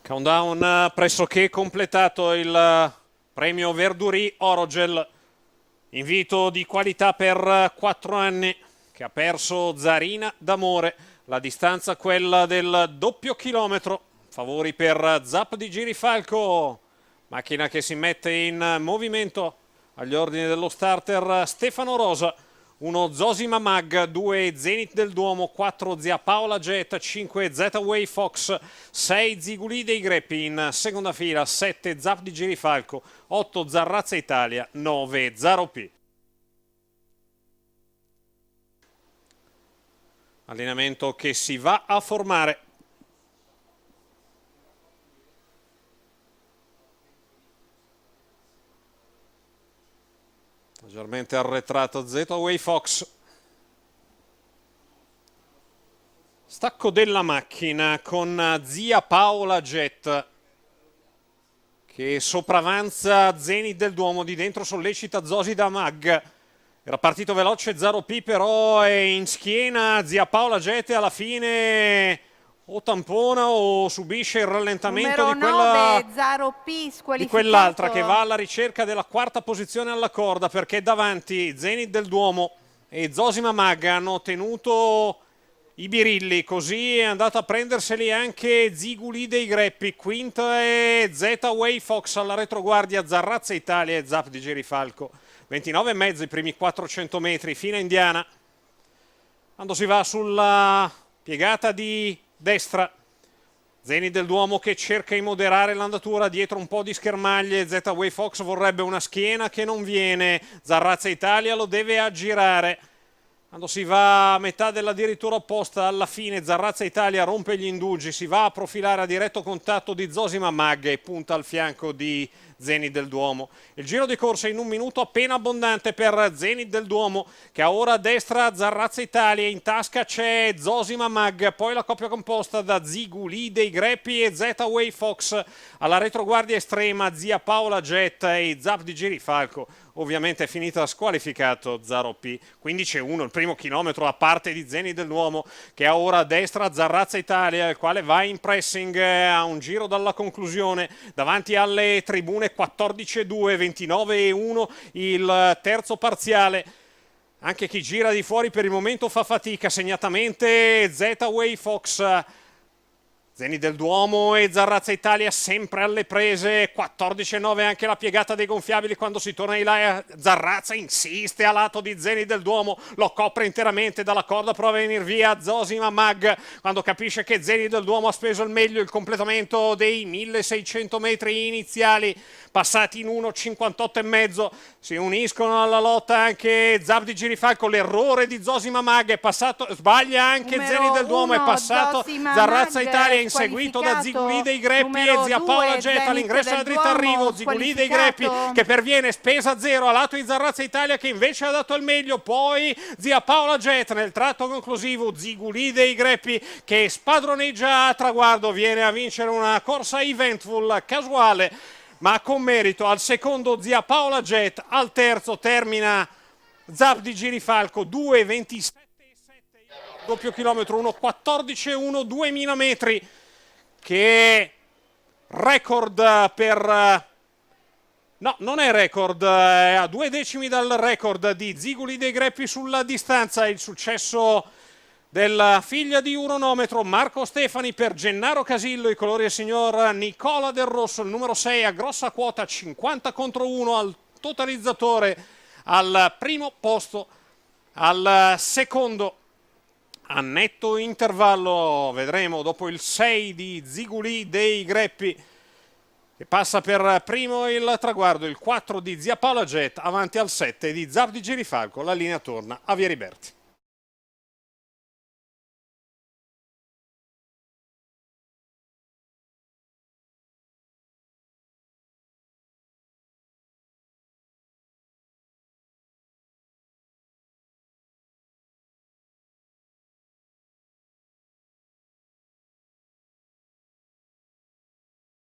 Countdown pressoché completato, il premio Verdurì Orogel, invito di qualità per 4 anni, che ha perso Zarina d'Amore, la distanza quella del doppio chilometro, favori per Zap di Girifalco, macchina che si mette in movimento agli ordini dello starter Stefano Rosa. 1 Zosima Mag, 2 Zenith del Duomo, 4 Zia Paola Jet, 5 Z-Way Fox, 6 Ziguli dei Greppi in seconda fila, 7 Zap di Girifalco, 8 Zarrazza Italia, 9 Zaro P. Allenamento che si va a formare. Leggermente arretrato Z-Way Fox. Stacco della macchina con Zia Paola Jet che sopravanza Zenith del Duomo, di dentro sollecita Zosida Mag. Era partito veloce Zaro P, però è in schiena Zia Paola Jet e alla fine o tampona o subisce il rallentamento Numero di quella 9, Zaro P, squalificato. Di quell'altra che va alla ricerca della quarta posizione alla corda, perché davanti Zenith del Duomo e Zosima Mag hanno tenuto i birilli, così è andato a prenderseli anche Ziguli dei Greppi, quinta e Z-Way Fox alla retroguardia, Zarrazza Italia e Zap di Girifalco. 29,5 i primi 400 metri, fine indiana, quando si va sulla piegata di destra. Zenith del Duomo che cerca di moderare l'andatura, dietro un po' di schermaglie, Z-Way Fox vorrebbe una schiena che non viene, Zarrazza Italia lo deve aggirare. Quando si va a metà della dirittura opposta, alla fine Zarrazza Italia rompe gli indugi, si va a profilare a diretto contatto di Zosima Mag e punta al fianco di Zenith del Duomo. Il giro di corsa in un minuto appena abbondante per Zenith del Duomo, che ha ora a destra Zarrazza Italia, in tasca c'è Zosima Mag, poi la coppia composta da Ziguli dei Greppi e Z-Way Fox, alla retroguardia estrema Zia Paola Jet e Zap di Girifalco. Ovviamente è finita squalificato Zaro P, 15,1 il primo chilometro a parte di Zenith del Duomo, che ha ora a destra Zarrazza Italia, il quale va in pressing a un giro dalla conclusione, davanti alle tribune 14,2, 29,1 il terzo parziale. Anche chi gira di fuori per il momento fa fatica, segnatamente Z-Way Fox. Zenith del Duomo e Zarrazza Italia sempre alle prese, 14,9 anche la piegata dei gonfiabili quando si torna di là. Zarrazza insiste a lato di Zenith del Duomo, lo copre interamente dalla corda, prova a venire via Zosima Mag quando capisce che Zenith del Duomo ha speso il meglio, il completamento dei 1600 metri iniziali passati in 1,58,5. Si uniscono alla lotta anche Zap di Girifalco, l'errore di Zosima Mag, è passato, sbaglia anche Zenith del Duomo, è passato Zarrazza Italia inseguito da Ziguli dei Greppi e Zia Paola Jet all'ingresso della dritta arrivo. Ziguli dei Greppi che perviene, spesa zero a lato di Zarrazza Italia che invece ha dato il meglio, poi Zia Paola Jet nel tratto conclusivo. Ziguli dei Greppi che spadroneggia a traguardo, viene a vincere una corsa eventful, casuale ma con merito. Al secondo Zia Paola Jet, al terzo termina Zap di Girifalco, 2,27,7 doppio chilometro, 1,14,1, 2000 metri, che è record per... no, non è record, è a 2 decimi dal record di Ziguli dei Greppi sulla distanza. Il successo della figlia di Uronometro Marco Stefani per Gennaro Casillo, i colori del signor Nicola Del Rosso, il numero 6 a grossa quota, 50-1 al totalizzatore, al primo posto, al secondo a netto intervallo. Vedremo dopo il 6 di Ziguli dei Greppi che passa per primo il traguardo, il 4 di Zia Paola Jet avanti al 7 di Zap di Girifalco. La linea torna a Via Riberti.